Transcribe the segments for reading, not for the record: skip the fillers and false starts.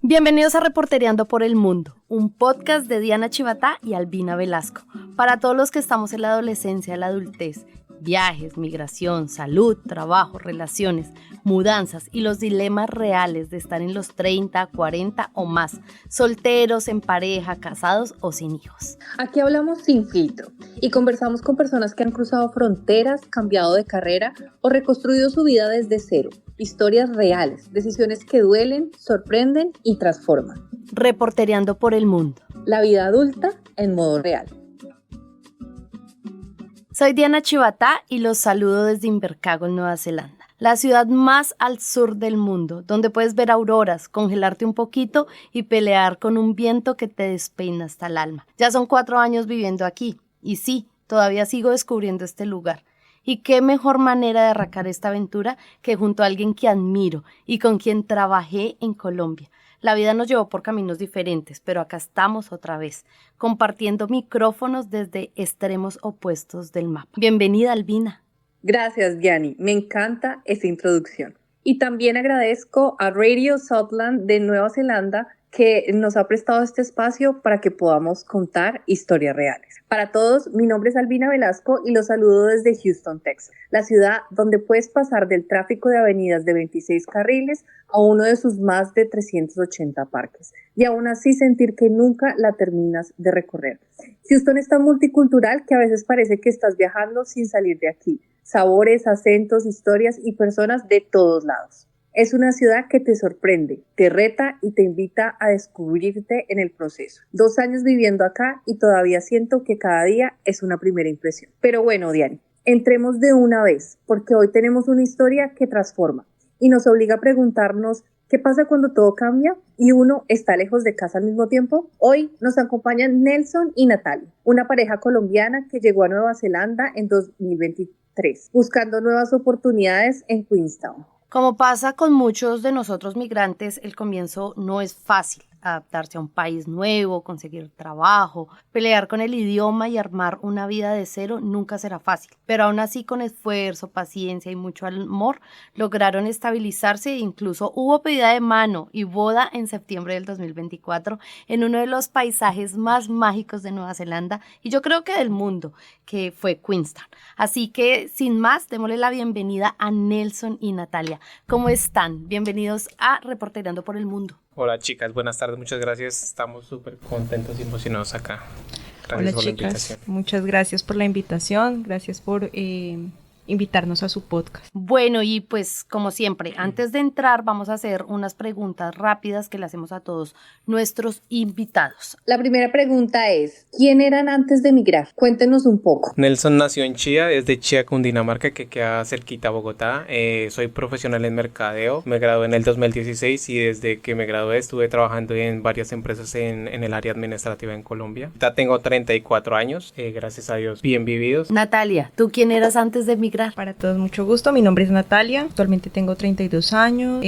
Bienvenidos a Reportereando por el Mundo, un podcast de Diana Chivatá y Albina Velasco. Para todos los que estamos en la adolescencia, la adultez, viajes, migración, salud, trabajo, relaciones, mudanzas y los dilemas reales de estar en los 30, 40 o más, solteros, en pareja, casados o sin hijos. Aquí hablamos sin filtro y conversamos con personas que han cruzado fronteras, cambiado de carrera o reconstruido su vida desde cero. Historias reales, decisiones que duelen, sorprenden y transforman. Reportereando por el Mundo. La vida adulta en modo real. Soy Diana Chivatá y los saludo desde Invercargill, Nueva Zelanda, la ciudad más al sur del mundo, donde puedes ver auroras, congelarte un poquito y pelear con un viento que te despeina hasta el alma. Ya son 4 años viviendo aquí y sí, todavía sigo descubriendo este lugar. Y qué mejor manera de arrancar esta aventura que junto a alguien que admiro y con quien trabajé en Colombia. La vida nos llevó por caminos diferentes, pero acá estamos otra vez, compartiendo micrófonos desde extremos opuestos del mapa. Bienvenida, Albina. Gracias, Diani. Me encanta esa introducción. Y también agradezco a Radio Southland de Nueva Zelanda que nos ha prestado este espacio para que podamos contar historias reales. Para todos, mi nombre es Albina Velasco y los saludo desde Houston, Texas, la ciudad donde puedes pasar del tráfico de avenidas de 26 carriles a uno de sus más de 380 parques y aún así sentir que nunca la terminas de recorrer. Houston es tan multicultural que a veces parece que estás viajando sin salir de aquí. Sabores, acentos, historias y personas de todos lados. Es una ciudad que te sorprende, te reta y te invita a descubrirte en el proceso. 2 años viviendo acá y todavía siento que cada día es una primera impresión. Pero bueno, Diani, entremos de una vez, porque hoy tenemos una historia que transforma y nos obliga a preguntarnos qué pasa cuando todo cambia y uno está lejos de casa al mismo tiempo. Hoy nos acompañan Nelson y Natalia, una pareja colombiana que llegó a Nueva Zelanda en 2023, buscando nuevas oportunidades en Queenstown. Como pasa con muchos de nosotros migrantes, el comienzo no es fácil. Adaptarse a un país nuevo, conseguir trabajo, pelear con el idioma y armar una vida de cero nunca será fácil. Pero aún así, con esfuerzo, paciencia y mucho amor, lograron estabilizarse e incluso hubo pedida de mano y boda en septiembre del 2024 en uno de los paisajes más mágicos de Nueva Zelanda y yo creo que del mundo, que fue Queenstown. Así que, sin más, démosle la bienvenida a Nelson y Natalia. ¿Cómo están? Bienvenidos a Reportereando por el Mundo. Hola chicas, buenas tardes, muchas gracias, estamos súper contentos y emocionados acá. Gracias por la invitación. Muchas gracias por la invitación, gracias por invitarnos a su podcast. Bueno, y pues como siempre, antes de entrar vamos a hacer unas preguntas rápidas que le hacemos a todos nuestros invitados. La primera pregunta es, ¿quién eran antes de emigrar? Cuéntenos un poco. Nelson nació en Chía, es de Chía, Cundinamarca, que queda cerquita a Bogotá. Soy profesional en mercadeo, me gradué en el 2016 y desde que me gradué estuve trabajando en varias empresas en el área administrativa en Colombia. Ya tengo 34 años, gracias a Dios, bien vividos. Natalia, ¿tú quién eras antes de emigrar? Para todos, mucho gusto. Mi nombre es Natalia. Actualmente tengo 32 años.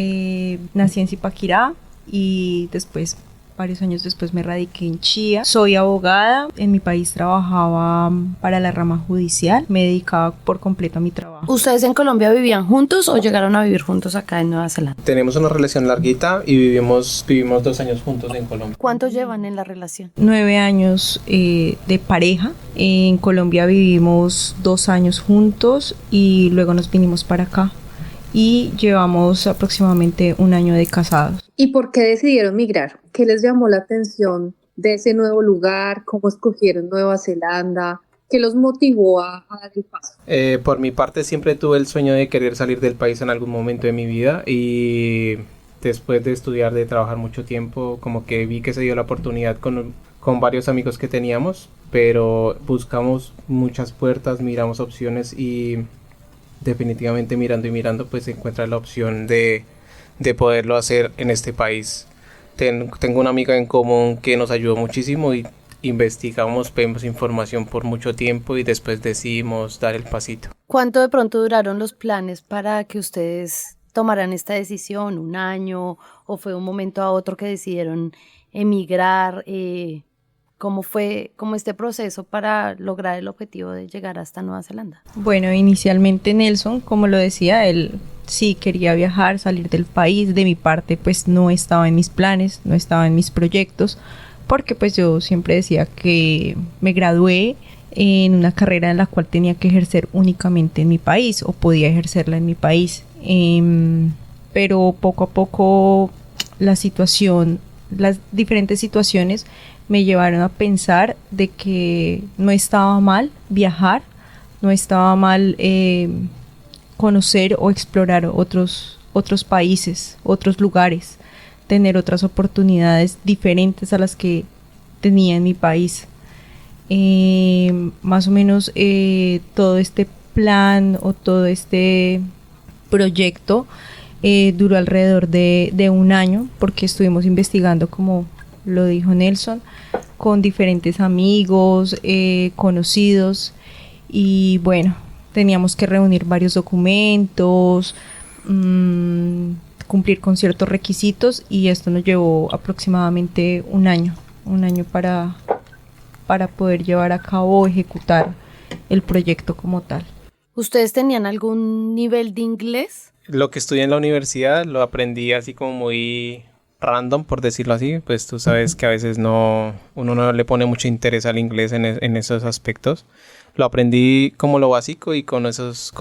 Nací en Zipaquirá y después, varios años después, me radiqué en Chía. Soy abogada. En mi país trabajaba para la rama judicial. Me dedicaba por completo a mi trabajo. ¿Ustedes en Colombia vivían juntos o llegaron a vivir juntos acá en Nueva Zelanda? Tenemos una relación larguita y vivimos 2 años juntos en Colombia. ¿Cuánto llevan en la relación? 9 años de pareja. En Colombia vivimos 2 años juntos y luego nos vinimos para acá. Y llevamos aproximadamente 1 año de casados. ¿Y por qué decidieron migrar? ¿Qué les llamó la atención de ese nuevo lugar? ¿Cómo escogieron Nueva Zelanda? ¿Qué los motivó a dar el paso? Por mi parte siempre tuve el sueño de querer salir del país en algún momento de mi vida y después de estudiar, de trabajar mucho tiempo, como que vi que se dio la oportunidad con varios amigos que teníamos, pero buscamos muchas puertas, miramos opciones y definitivamente mirando pues se encuentra la opción de poderlo hacer en este país. Tengo una amiga en común que nos ayudó muchísimo y investigamos, pedimos información por mucho tiempo y después decidimos dar el pasito. ¿Cuánto de pronto duraron los planes para que ustedes tomaran esta decisión? ¿1 año o fue un momento a otro que decidieron emigrar? ¿Cómo fue como este proceso para lograr el objetivo de llegar hasta Nueva Zelanda? Bueno, inicialmente Nelson, como lo decía, él sí quería viajar, salir del país. De mi parte, pues no estaba en mis planes, no estaba en mis proyectos, porque pues yo siempre decía que me gradué en una carrera en la cual tenía que ejercer únicamente en mi país o podía ejercerla en mi país. Pero poco a poco la situación, las diferentes situaciones me llevaron a pensar de que no estaba mal viajar, no estaba mal conocer o explorar otros países, otros lugares, tener otras oportunidades diferentes a las que tenía en mi país. Más o menos todo este plan o todo este proyecto duró alrededor de un año, porque estuvimos investigando, como lo dijo Nelson, con diferentes amigos, conocidos, y bueno, teníamos que reunir varios documentos, cumplir con ciertos requisitos, y esto nos llevó aproximadamente un año para poder llevar a cabo o ejecutar el proyecto como tal. ¿Ustedes tenían algún nivel de inglés? Lo que estudié en la universidad lo aprendí así como muy random, por decirlo así. Pues tú sabes que a veces uno no le pone mucho interés al inglés en esos aspectos. Lo aprendí como lo básico, y con eso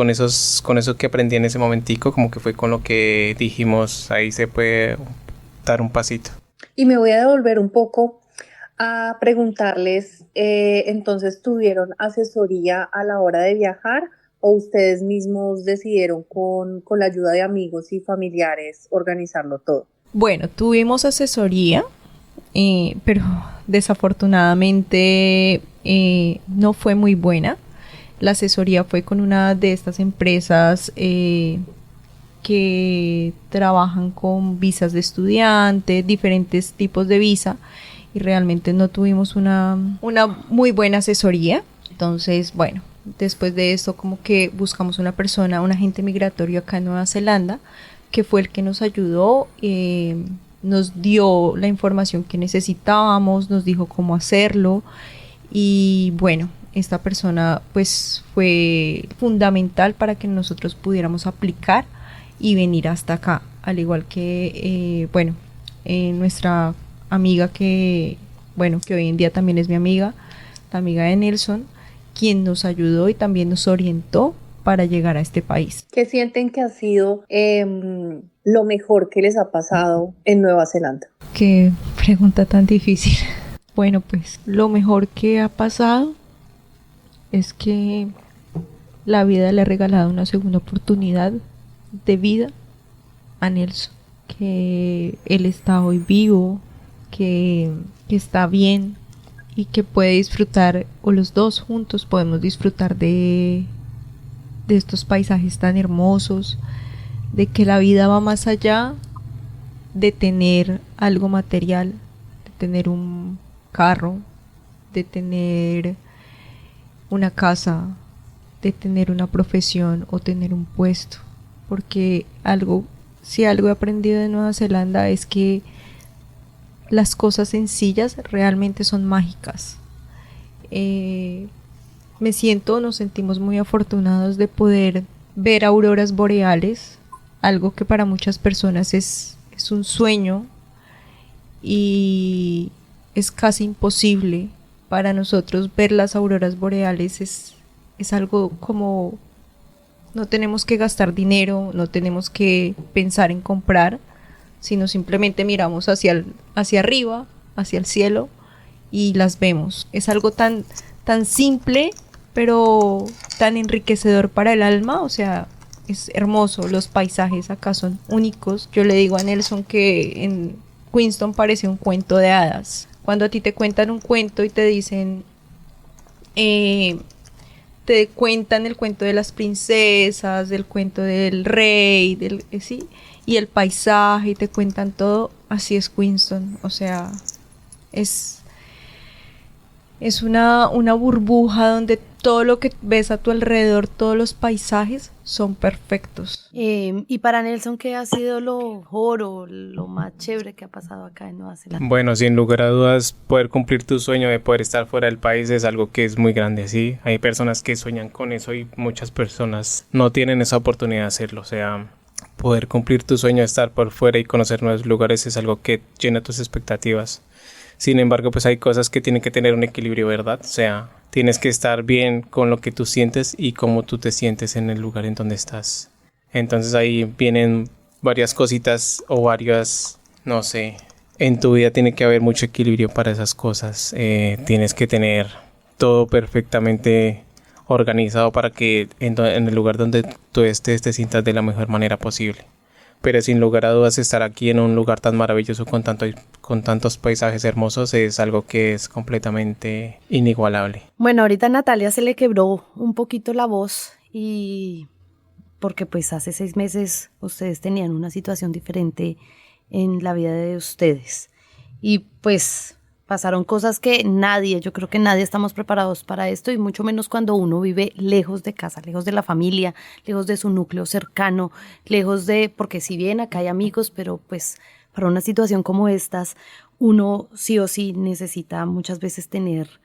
que aprendí en ese momentico, como que fue con lo que dijimos, ahí se puede dar un pasito. Y me voy a devolver un poco a preguntarles, entonces, ¿tuvieron asesoría a la hora de viajar o ustedes mismos decidieron con la ayuda de amigos y familiares organizarlo todo? Bueno, tuvimos asesoría, pero desafortunadamente no fue muy buena. La asesoría fue con una de estas empresas que trabajan con visas de estudiante, diferentes tipos de visa, y realmente no tuvimos una muy buena asesoría. Entonces, bueno, después de esto como que buscamos un agente migratorio acá en Nueva Zelanda, que fue el que nos ayudó, nos dio la información que necesitábamos, nos dijo cómo hacerlo, y bueno, esta persona pues fue fundamental para que nosotros pudiéramos aplicar y venir hasta acá, al igual que nuestra amiga que hoy en día también es mi amiga, la amiga de Nelson, quien nos ayudó y también nos orientó para llegar a este país. ¿Qué sienten que ha sido lo mejor que les ha pasado en Nueva Zelanda? Qué pregunta tan difícil. Bueno, pues lo mejor que ha pasado es que la vida le ha regalado una segunda oportunidad de vida a Nelson, que él está hoy vivo, que está bien y que puede disfrutar, o los dos juntos podemos disfrutar de estos paisajes tan hermosos, de que la vida va más allá de tener algo material, de tener un carro, de tener una casa, de tener una profesión o tener un puesto, porque si algo he aprendido de Nueva Zelanda es que las cosas sencillas realmente son mágicas. Nos sentimos muy afortunados de poder ver auroras boreales, algo que para muchas personas es un sueño y es casi imposible. Para nosotros ver las auroras boreales es algo como, no tenemos que gastar dinero, no tenemos que pensar en comprar, sino simplemente miramos hacia arriba, hacia el cielo, y las vemos. Es algo tan simple, pero tan enriquecedor para el alma. O sea, es hermoso. Los paisajes acá son únicos. Yo le digo a Nelson que en Queenstown parece un cuento de hadas. Cuando a ti te cuentan un cuento y te dicen, te cuentan el cuento de las princesas, del cuento del rey, ¿sí? Y el paisaje, y te cuentan todo, así es Queenstown. O sea, es Es una burbuja donde todo lo que ves a tu alrededor, todos los paisajes son perfectos. Y para Nelson, ¿qué ha sido lo mejor o lo más chévere que ha pasado acá en Nueva Zelanda? Bueno, sin lugar a dudas, poder cumplir tu sueño de poder estar fuera del país es algo que es muy grande, ¿sí? Hay personas que sueñan con eso y muchas personas no tienen esa oportunidad de hacerlo. O sea, poder cumplir tu sueño de estar por fuera y conocer nuevos lugares es algo que llena tus expectativas. Sin embargo, pues hay cosas que tienen que tener un equilibrio, ¿verdad? O sea, tienes que estar bien con lo que tú sientes y cómo tú te sientes en el lugar en donde estás. Entonces ahí vienen varias cositas o varias, no sé, en tu vida tiene que haber mucho equilibrio para esas cosas. Tienes que tener todo perfectamente organizado para que en el lugar donde tú estés te sientas de la mejor manera posible. Pero sin lugar a dudas estar aquí en un lugar tan maravilloso con tantos paisajes hermosos es algo que es completamente inigualable. Bueno, ahorita a Natalia se le quebró un poquito la voz y porque pues hace 6 meses ustedes tenían una situación diferente en la vida de ustedes y pues pasaron cosas que yo creo que nadie estamos preparados para esto y mucho menos cuando uno vive lejos de casa, lejos de la familia, lejos de su núcleo cercano, porque si bien acá hay amigos, pero pues para una situación como estas, uno sí o sí necesita muchas veces tener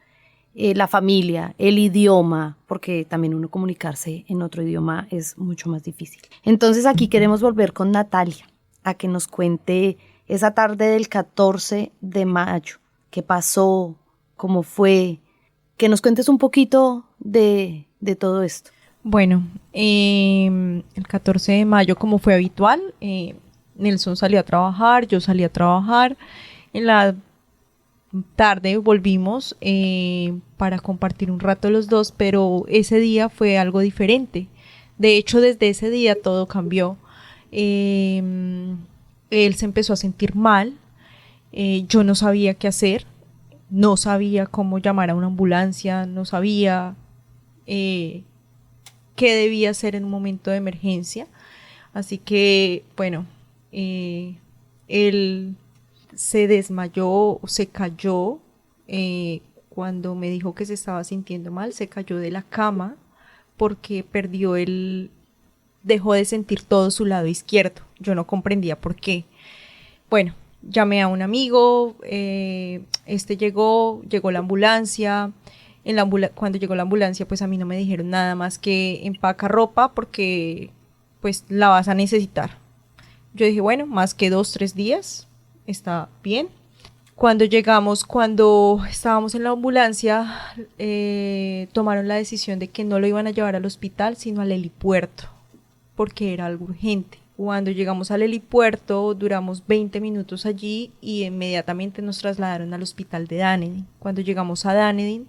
la familia, el idioma, porque también uno comunicarse en otro idioma es mucho más difícil. Entonces aquí queremos volver con Natalia a que nos cuente esa tarde del 14 de mayo. ¿Qué pasó? ¿Cómo fue? Que nos cuentes un poquito de todo esto. Bueno, el 14 de mayo, como fue habitual, Nelson salió a trabajar, yo salí a trabajar. En la tarde volvimos para compartir un rato los dos, pero ese día fue algo diferente. De hecho, desde ese día todo cambió. Él se empezó a sentir mal. Yo no sabía qué hacer, no sabía cómo llamar a una ambulancia, no sabía qué debía hacer en un momento de emergencia. Así que, bueno, él se desmayó, se cayó cuando me dijo que se estaba sintiendo mal, se cayó de la cama porque dejó de sentir todo su lado izquierdo. Yo no comprendía por qué. Bueno, llamé a un amigo, llegó la ambulancia. Cuando llegó la ambulancia, pues a mí no me dijeron nada más que empaca ropa porque pues la vas a necesitar. Yo dije, bueno, más que 2-3 días, está bien. Cuando estábamos en la ambulancia, tomaron la decisión de que no lo iban a llevar al hospital, sino al helipuerto, porque era algo urgente. Cuando llegamos al helipuerto, duramos 20 minutos allí y inmediatamente nos trasladaron al hospital de Dunedin. Cuando llegamos a Dunedin,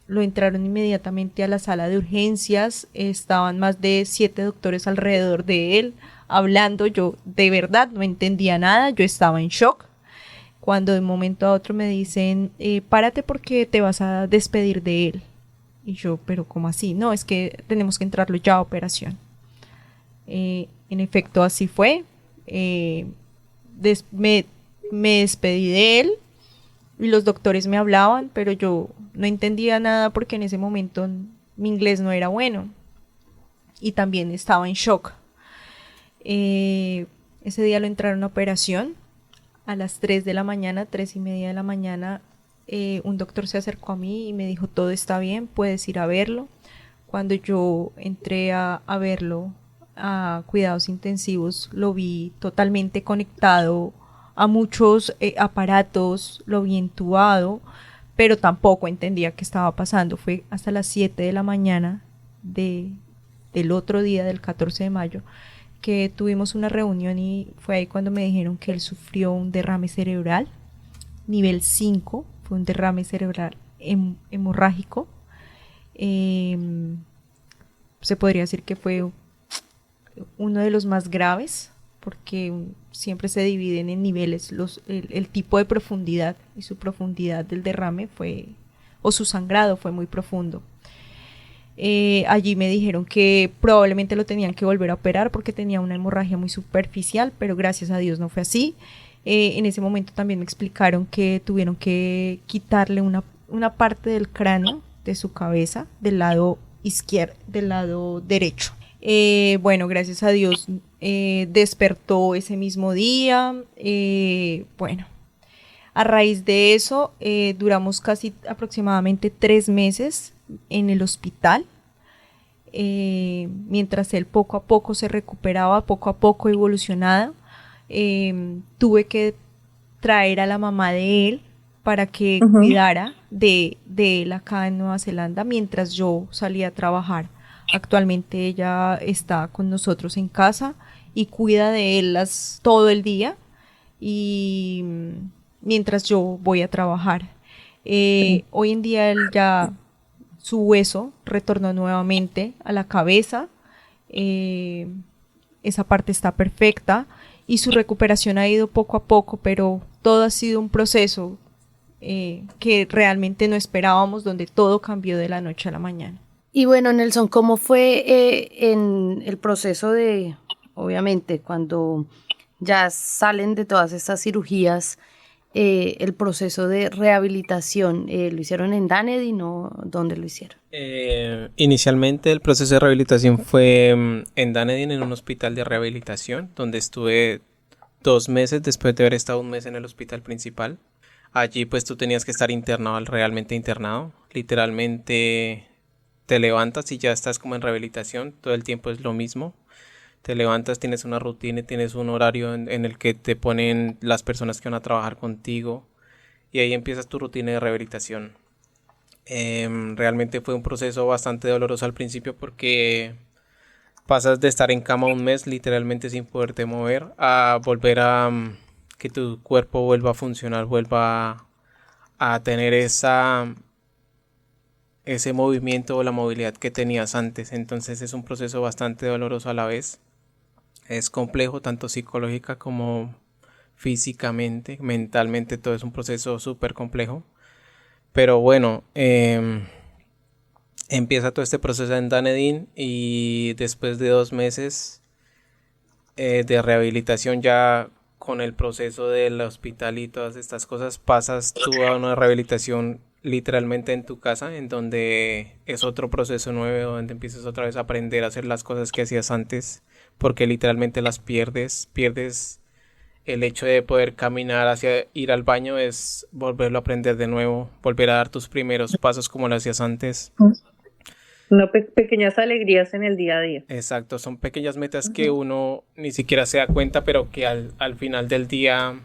lo entraron inmediatamente a la sala de urgencias. Estaban más de 7 doctores alrededor de él, hablando. Yo de verdad no entendía nada, yo estaba en shock. Cuando de un momento a otro me dicen, párate porque te vas a despedir de él. Y yo, ¿pero cómo así? No, es que tenemos que entrarlo ya a operación. En efecto, así fue. Me despedí de él y los doctores me hablaban, pero yo no entendía nada porque en ese momento mi inglés no era bueno y también estaba en shock. Ese día lo entraron a operación a las 3 de la mañana, 3:30 de la mañana. Un doctor se acercó a mí y me dijo, todo está bien, puedes ir a verlo. Cuando yo entré a verlo a cuidados intensivos, lo vi totalmente conectado a muchos aparatos, lo vi entubado, pero tampoco entendía qué estaba pasando. Fue hasta las 7 de la mañana del otro día, del 14 de mayo, que tuvimos una reunión y fue ahí cuando me dijeron que él sufrió un derrame cerebral, nivel 5, fue un derrame cerebral hemorrágico. Se podría decir que fue uno de los más graves, porque siempre se dividen en niveles el tipo de profundidad, y su profundidad del derrame su sangrado fue muy profundo. Allí me dijeron que probablemente lo tenían que volver a operar porque tenía una hemorragia muy superficial, pero gracias a Dios no fue así. En ese momento también me explicaron que tuvieron que quitarle una parte del cráneo de su cabeza del lado izquierdo, del lado derecho. Bueno, gracias a Dios despertó ese mismo día. Bueno, a raíz de eso duramos casi aproximadamente 3 meses en el hospital. Mientras él poco a poco se recuperaba, poco a poco evolucionaba. Tuve que traer a la mamá de él para que cuidara de él acá en Nueva Zelanda mientras yo salía a trabajar. Actualmente ella está con nosotros en casa y cuida de él todo el día y mientras yo voy a trabajar. Hoy en día él ya, su hueso retornó nuevamente a la cabeza, esa parte está perfecta y su recuperación ha ido poco a poco, pero todo ha sido un proceso que realmente no esperábamos, donde todo cambió de la noche a la mañana. Y bueno, Nelson, ¿cómo fue en el proceso de, obviamente, cuando ya salen de todas estas cirugías, el proceso de rehabilitación? ¿Lo hicieron en Dunedin o dónde lo hicieron? Inicialmente el proceso de rehabilitación fue en Dunedin, en un hospital de rehabilitación, donde estuve 2 meses después de haber estado 1 mes en el hospital principal. Allí pues tú tenías que estar internado, realmente internado. Literalmente te levantas y ya estás como en rehabilitación, todo el tiempo es lo mismo. Te levantas, tienes una rutina y tienes un horario en el que te ponen las personas que van a trabajar contigo y ahí empiezas tu rutina de rehabilitación. Realmente fue un proceso bastante doloroso al principio porque pasas de estar en cama 1 mes literalmente sin poderte mover a volver a que tu cuerpo vuelva a funcionar, vuelva a tener ese movimiento o la movilidad que tenías antes. Entonces es un proceso bastante doloroso a la vez. Es complejo tanto psicológica como físicamente, mentalmente, todo es un proceso súper complejo. Pero bueno, empieza todo este proceso en Dunedin y después de 2 meses de rehabilitación, ya con el proceso del hospital y todas estas cosas, pasas tú a una rehabilitación literalmente en tu casa, en donde es otro proceso nuevo, donde empiezas otra vez a aprender a hacer las cosas que hacías antes, porque literalmente las pierdes el hecho de poder caminar hacia ir al baño, es volverlo a aprender de nuevo, volver a dar tus primeros pasos como lo hacías antes. Pequeñas alegrías en el día a día. Exacto, son pequeñas metas que uno ni siquiera se da cuenta, pero que al final del día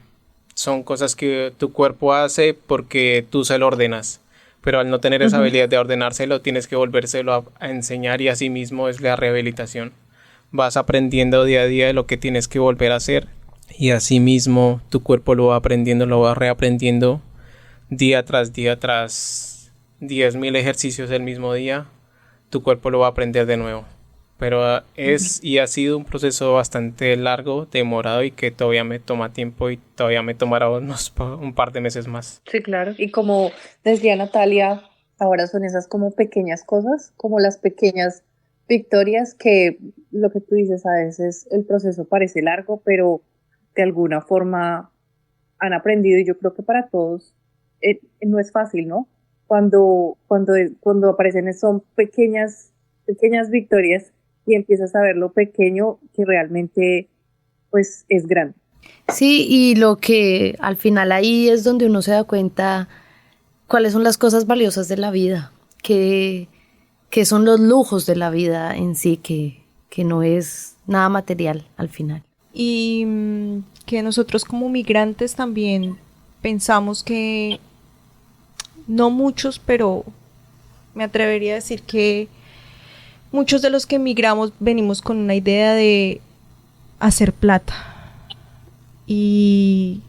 son cosas que tu cuerpo hace porque tú se lo ordenas. Pero al no tener esa habilidad de ordenárselo, tienes que volvérselo a enseñar, y así mismo es la rehabilitación. Vas aprendiendo día a día de lo que tienes que volver a hacer y así mismo tu cuerpo lo va aprendiendo, lo va reaprendiendo día tras 10.000 ejercicios el mismo día. Tu cuerpo lo va a aprender de nuevo. Pero y ha sido un proceso bastante largo, demorado y que todavía me toma tiempo y todavía me tomará un par de meses más. Sí, claro. Y como decía Natalia, ahora son esas como pequeñas cosas, como las pequeñas victorias que lo que tú dices, a veces el proceso parece largo, pero de alguna forma han aprendido, y yo creo que para todos no es fácil, ¿no? Cuando aparecen son pequeñas victorias y empiezas a ver lo pequeño que realmente pues es grande. Sí, y lo que al final ahí es donde uno se da cuenta cuáles son las cosas valiosas de la vida, que son los lujos de la vida en sí, que no es nada material al final. Y que nosotros como migrantes también pensamos que, no muchos, pero me atrevería a decir que muchos de los que emigramos venimos con una idea de hacer plata. Y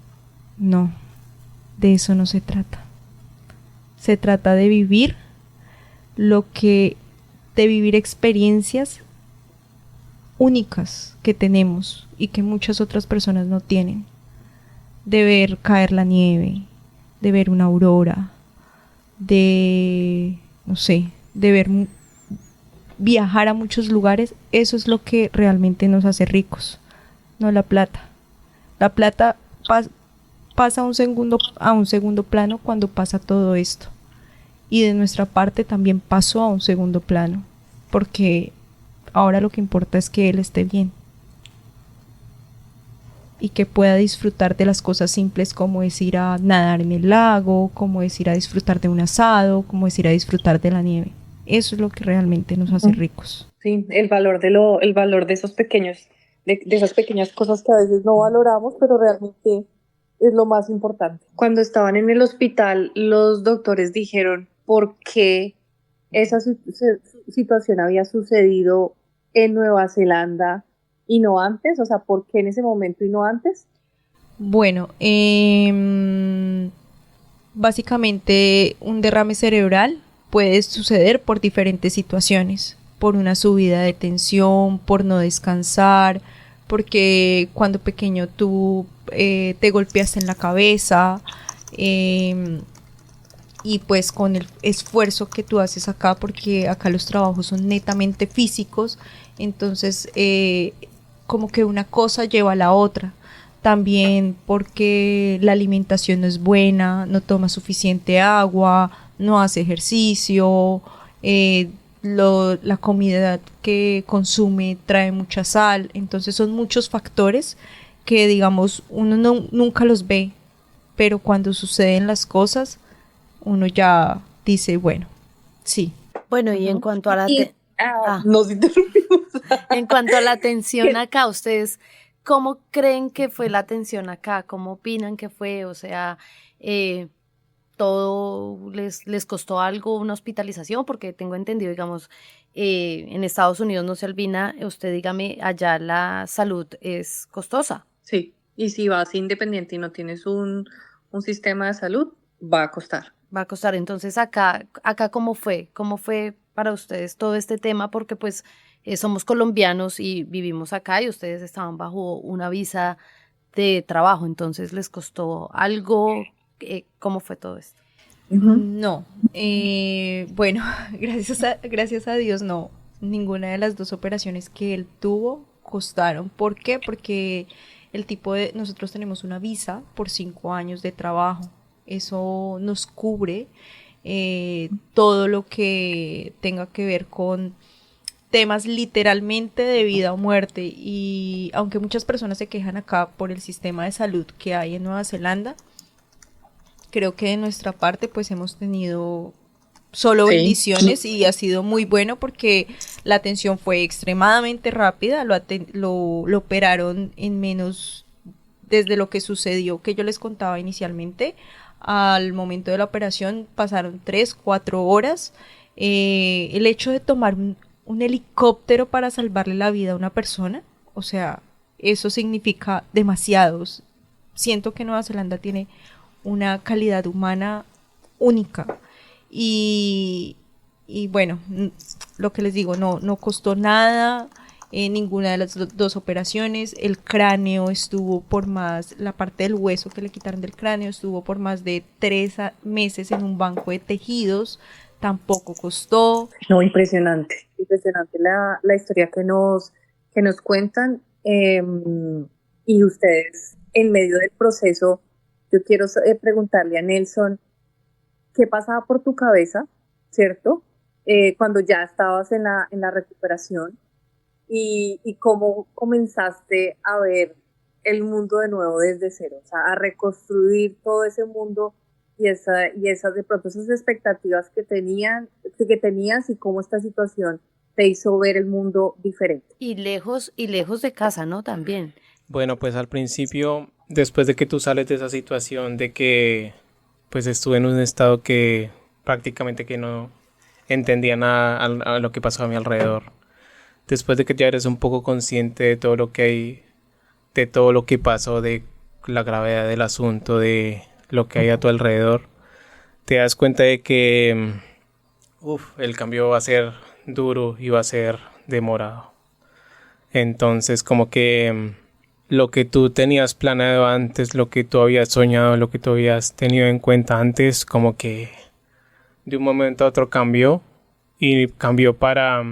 no, de eso no se trata. Se trata de vivir de vivir experiencias únicas que tenemos y que muchas otras personas no tienen. De ver caer la nieve, de ver una aurora, de viajar a muchos lugares. Eso es lo que realmente nos hace ricos, no la plata. La plata pasa a un segundo plano cuando pasa todo esto. Y de nuestra parte también pasó a un segundo plano, porque ahora lo que importa es que él esté bien y que pueda disfrutar de las cosas simples, como es ir a nadar en el lago, como es ir a disfrutar de un asado, como es ir a disfrutar de la nieve. Eso es lo que realmente nos hace ricos. Sí, el valor de esos pequeños, de esas pequeñas cosas que a veces no valoramos, pero realmente es lo más importante. Cuando estaban en el hospital, los doctores dijeron por qué esa situación había sucedido en Nueva Zelanda y no antes, o sea, ¿por qué en ese momento y no antes? Bueno, básicamente un derrame cerebral puede suceder por diferentes situaciones, por una subida de tensión, por no descansar, porque cuando pequeño tú te golpeaste en la cabeza, y pues con el esfuerzo que tú haces acá, porque acá los trabajos son netamente físicos, entonces como que una cosa lleva a la otra. También porque la alimentación no es buena, no toma suficiente agua, no hace ejercicio, la comida que consume trae mucha sal, entonces son muchos factores que digamos uno nunca los ve, pero cuando suceden las cosas uno ya dice, bueno, sí. Bueno, y en cuanto a la nos interrumpimos. En cuanto a la atención acá, ustedes, ¿cómo creen que fue la atención acá? ¿Cómo opinan que fue? O sea, ¿todo les costó algo una hospitalización? Porque tengo entendido, digamos, en Estados Unidos, no sé, Albina, usted dígame, allá la salud es costosa. Sí, y si vas independiente y no tienes un sistema de salud, va a costar. Va a costar. Entonces, acá ¿cómo fue? ¿Cómo fue para ustedes todo este tema? Porque pues somos colombianos y vivimos acá y ustedes estaban bajo una visa de trabajo, entonces ¿les costó algo? ¿Cómo fue todo esto? No, bueno, gracias a Dios no, ninguna de las dos operaciones que él tuvo costaron. ¿Por qué? Porque nosotros tenemos una visa por 5 años de trabajo, eso nos cubre todo lo que tenga que ver con temas literalmente de vida o muerte, y aunque muchas personas se quejan acá por el sistema de salud que hay en Nueva Zelanda, creo que de nuestra parte pues hemos tenido solo bendiciones y ha sido muy bueno porque la atención fue extremadamente rápida, lo operaron en menos, desde lo que sucedió que yo les contaba inicialmente, al momento de la operación pasaron 3-4 horas. El hecho de tomar un helicóptero para salvarle la vida a una persona, o sea, eso significa demasiado. Siento que Nueva Zelanda tiene una calidad humana única y bueno, lo que les digo, no costó nada ninguna de las dos operaciones. El cráneo estuvo la parte del hueso que le quitaron del cráneo estuvo por más de 3 meses en un banco de tejidos, tampoco costó. No, impresionante la historia que nos cuentan, y ustedes en medio del proceso. Yo quiero preguntarle a Nelson, ¿qué pasaba por tu cabeza, cierto? Cuando ya estabas en la recuperación y cómo comenzaste a ver el mundo de nuevo desde cero, o sea, a reconstruir todo ese mundo y esas de pronto esas expectativas que tenías y cómo esta situación te hizo ver el mundo diferente. Y lejos de casa, ¿no? También. Bueno, pues al principio, después de que tú sales de esa situación de que pues estuve en un estado que prácticamente que no entendía nada a lo que pasaba a mi alrededor, después de que ya eres un poco consciente de todo lo que hay, de todo lo que pasó, de la gravedad del asunto, de lo que hay a tu alrededor, te das cuenta de que el cambio va a ser duro y va a ser demorado. Entonces como que lo que tú tenías planeado antes, lo que tú habías soñado, lo que tú habías tenido en cuenta antes, como que de un momento a otro cambió, y cambió para,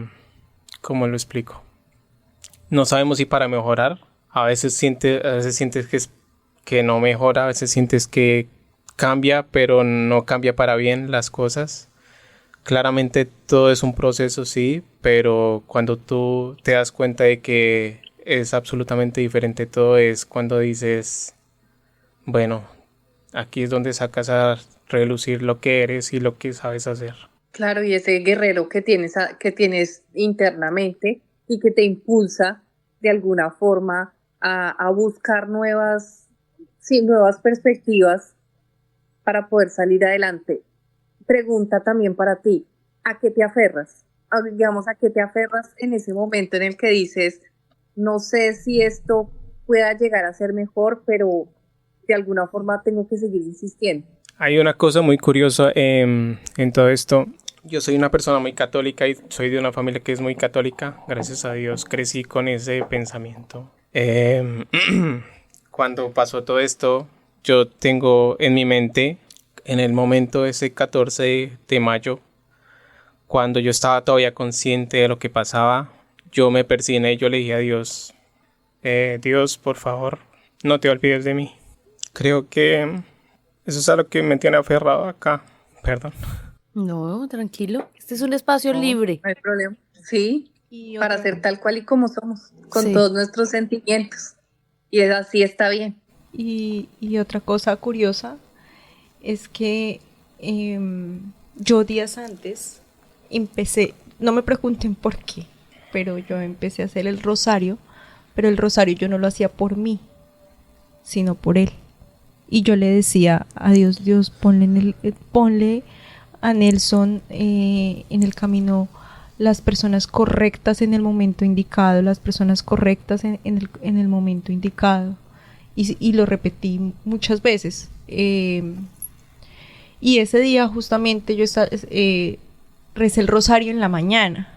¿cómo lo explico? No sabemos si para mejorar. A veces sientes que no mejora, a veces sientes que cambia, pero no cambia para bien las cosas. Claramente todo es un proceso, sí, pero cuando tú te das cuenta de que es absolutamente diferente todo, es cuando dices, bueno, aquí es donde sacas a relucir lo que eres y lo que sabes hacer. Claro, y ese guerrero que tienes internamente y que te impulsa de alguna forma a buscar nuevas perspectivas para poder salir adelante. Pregunta también para ti, ¿a qué te aferras? Digamos, ¿a qué te aferras en ese momento en el que dices, no sé si esto pueda llegar a ser mejor, pero de alguna forma tengo que seguir insistiendo? Hay una cosa muy curiosa en todo esto. Yo soy una persona muy católica y soy de una familia que es muy católica. Gracias a Dios crecí con ese pensamiento. Cuando pasó todo esto, yo tengo en mi mente, en el momento ese 14 de mayo, cuando yo estaba todavía consciente de lo que pasaba, yo me persigné y yo le dije a Dios, Dios, por favor, no te olvides de mí. Creo que eso es algo que me tiene aferrado acá. Perdón. No, tranquilo. Este es un espacio libre. No hay problema. Sí, para ser tal cual y como somos, con Sí. todos nuestros sentimientos. Y es así, está bien. Y otra cosa curiosa es que yo días antes empecé, no me pregunten por qué, pero yo empecé a hacer el rosario, pero el rosario yo no lo hacía por mí, sino por él. Y yo le decía a Dios, Dios, ponle a Nelson en el camino las personas correctas en el momento indicado, las personas correctas en el momento indicado. Y lo repetí muchas veces. Y ese día justamente yo recé el rosario en la mañana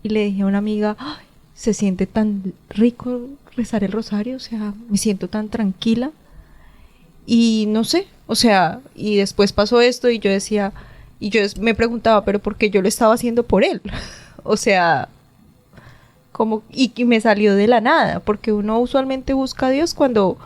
y le dije a una amiga, "Ay, se siente tan rico rezar el rosario, o sea, me siento tan tranquila". Y no sé, o sea, y después pasó esto y yo decía, y yo me preguntaba, pero ¿por qué yo lo estaba haciendo por él? O sea, y me salió de la nada, porque uno usualmente busca a Dios cuando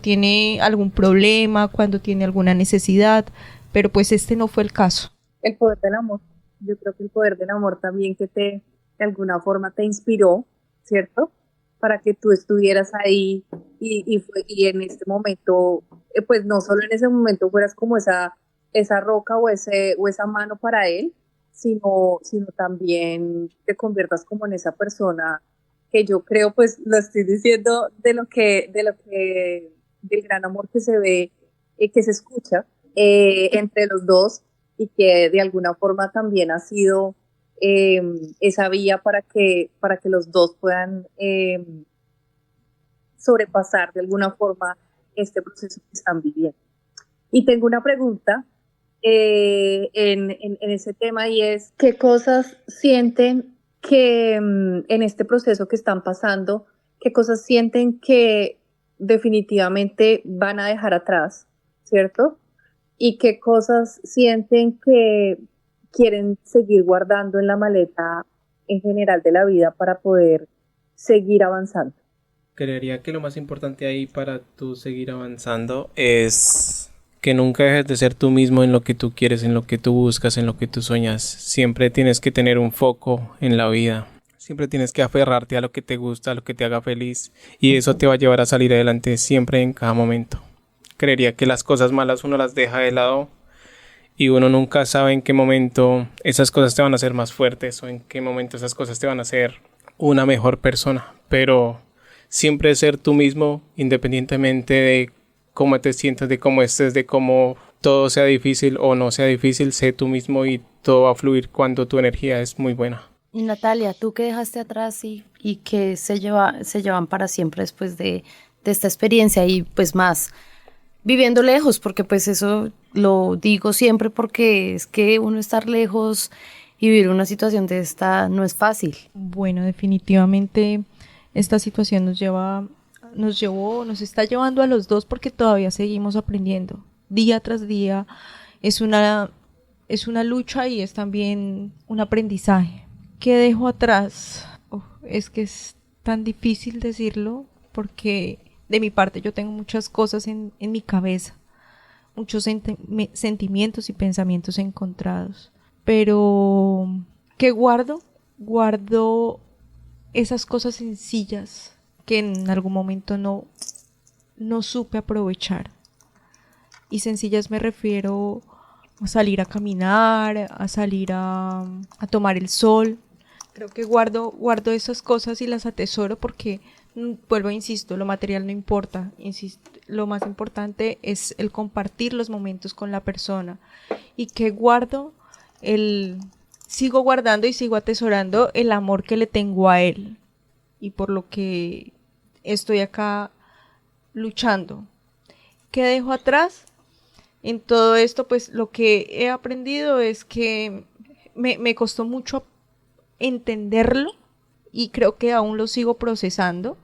tiene algún problema, cuando tiene alguna necesidad, pero pues este no fue el caso. El poder del amor. Yo creo que el poder del amor también que de alguna forma te inspiró, ¿cierto? Para que tú estuvieras ahí y en este momento, pues no solo en ese momento fueras como esa roca o esa mano para él, sino también te conviertas como en esa persona que yo creo, pues lo estoy diciendo del gran amor que se ve, que se escucha entre los dos y que de alguna forma también ha sido esa vía para que los dos puedan sobrepasar de alguna forma este proceso que están viviendo. Y tengo una pregunta en ese tema y es, ¿qué cosas sienten que en este proceso que están pasando, qué cosas sienten que definitivamente van a dejar atrás, ¿cierto? Y qué cosas sienten que quieren seguir guardando en la maleta en general de la vida para poder seguir avanzando? Creería que lo más importante ahí para tú seguir avanzando es que nunca dejes de ser tú mismo en lo que tú quieres, en lo que tú buscas, en lo que tú sueñas. Siempre tienes que tener un foco en la vida. Siempre tienes que aferrarte a lo que te gusta, a lo que te haga feliz. Y eso te va a llevar a salir adelante siempre en cada momento. Creería que las cosas malas uno las deja de lado y uno nunca sabe en qué momento esas cosas te van a hacer más fuertes o en qué momento esas cosas te van a hacer una mejor persona. Pero siempre ser tú mismo, independientemente de cómo te sientas, de cómo estés, de cómo todo sea difícil o no sea difícil, sé tú mismo y todo va a fluir cuando tu energía es muy buena. Y Natalia, ¿tú qué dejaste atrás y que se llevan para siempre después de esta experiencia y pues más viviendo lejos? Porque pues eso lo digo siempre porque es que uno estar lejos y vivir una situación de esta no es fácil. Bueno, definitivamente esta situación nos está llevando a los dos porque todavía seguimos aprendiendo. Día tras día es una lucha y es también un aprendizaje. ¿Qué dejo atrás? Es que es tan difícil decirlo porque de mi parte yo tengo muchas cosas en mi cabeza, muchos sentimientos y pensamientos encontrados. Pero, ¿qué guardo? Guardo esas cosas sencillas que en algún momento no supe aprovechar. Y sencillas me refiero a salir a caminar, a salir a tomar el sol. Creo que guardo esas cosas y las atesoro porque, vuelvo e insisto, lo material no importa. Lo más importante es el compartir los momentos con la persona. Y que sigo guardando y sigo atesorando el amor que le tengo a él. Y por lo que estoy acá luchando. ¿Qué dejo atrás? En todo esto, pues lo que he aprendido es que me costó mucho entenderlo y creo que aún lo sigo procesando.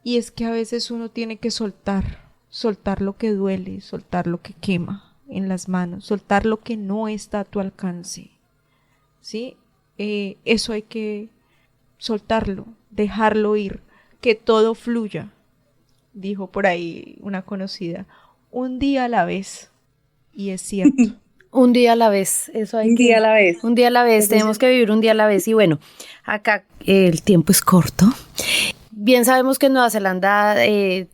Y es que a veces uno tiene que soltar lo que duele, soltar lo que quema en las manos, soltar lo que no está a tu alcance. ¿Sí? Eso hay que soltarlo, dejarlo ir, que todo fluya. Dijo por ahí una conocida, un día a la vez. Y es cierto. Un día a la vez, eso hay Un día a la vez. Un día a la vez, tenemos que vivir un día a la vez. Y bueno, acá el tiempo es corto. Bien sabemos que en Nueva Zelanda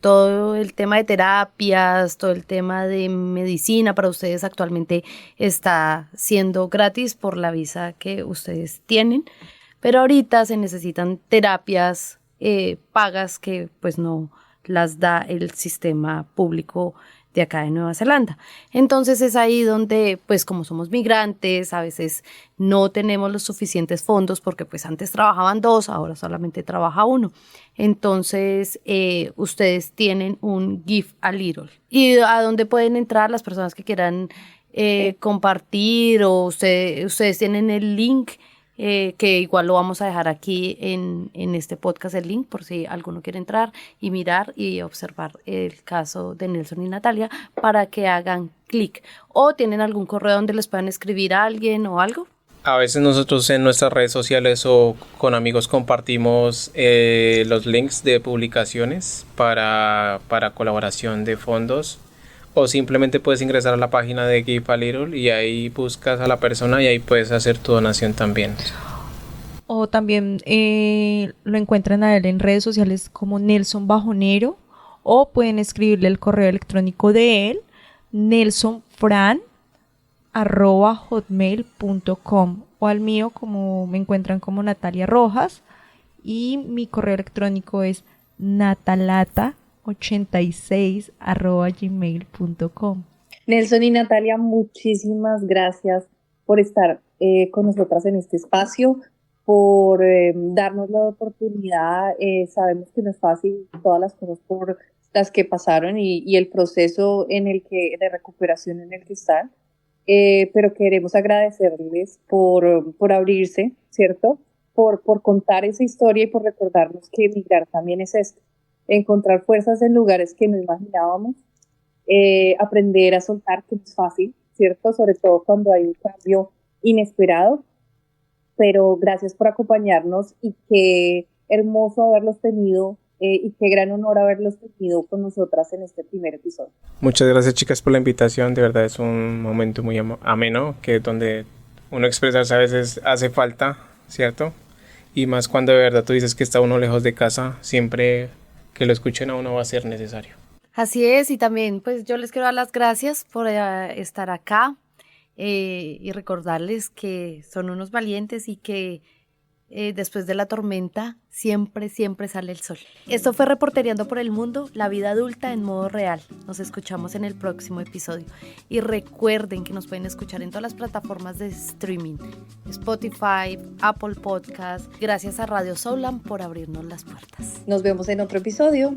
todo el tema de terapias, todo el tema de medicina para ustedes actualmente está siendo gratis por la visa que ustedes tienen. Pero ahorita se necesitan terapias pagas que pues no las da el sistema público de acá de Nueva Zelanda. Entonces es ahí donde, pues como somos migrantes, a veces no tenemos los suficientes fondos porque pues antes trabajaban 2, ahora solamente trabaja 1. Entonces ustedes tienen un Give a Little. ¿Y a dónde pueden entrar las personas que quieran compartir o ustedes tienen el link? Que igual lo vamos a dejar aquí en este podcast el link por si alguno quiere entrar y mirar y observar el caso de Nelson y Natalia para que hagan clic. ¿O tienen algún correo donde les puedan escribir a alguien o algo? A veces nosotros en nuestras redes sociales o con amigos compartimos los links de publicaciones para colaboración de fondos. O simplemente puedes ingresar a la página de Give a Little y ahí buscas a la persona y ahí puedes hacer tu donación también. O también lo encuentran a él en redes sociales como Nelson Bajonero, o pueden escribirle el correo electrónico de él, nelsonfran@hotmail.com, o al mío como me encuentran como Natalia Rojas, y mi correo electrónico es natalata86@gmail.com. Nelson y Natalia, muchísimas gracias por estar con nosotras en este espacio, por darnos la oportunidad. Sabemos que no es fácil todas las cosas por las que pasaron y el proceso de recuperación en el que están, pero queremos agradecerles por abrirse, ¿cierto? Por contar esa historia y por recordarnos que emigrar también es esto. Encontrar fuerzas en lugares que no imaginábamos, aprender a soltar, que no es fácil, ¿cierto? Sobre todo cuando hay un cambio inesperado, pero gracias por acompañarnos y qué hermoso haberlos tenido y qué gran honor haberlos tenido con nosotras en este primer episodio. Muchas gracias, chicas, por la invitación. De verdad es un momento muy ameno, que donde uno expresarse a veces hace falta, ¿cierto? Y más cuando de verdad tú dices que está uno lejos de casa, siempre que lo escuchen a uno va a ser necesario. Así es, y también pues yo les quiero dar las gracias por estar acá y recordarles que son unos valientes y que después de la tormenta siempre sale el sol. Esto fue Reportereando por el Mundo, la vida adulta en modo real. Nos escuchamos en el próximo episodio. Y recuerden que nos pueden escuchar en todas las plataformas de streaming, Spotify, Apple Podcast. Gracias a Radio Southland por abrirnos las puertas. Nos vemos en otro episodio.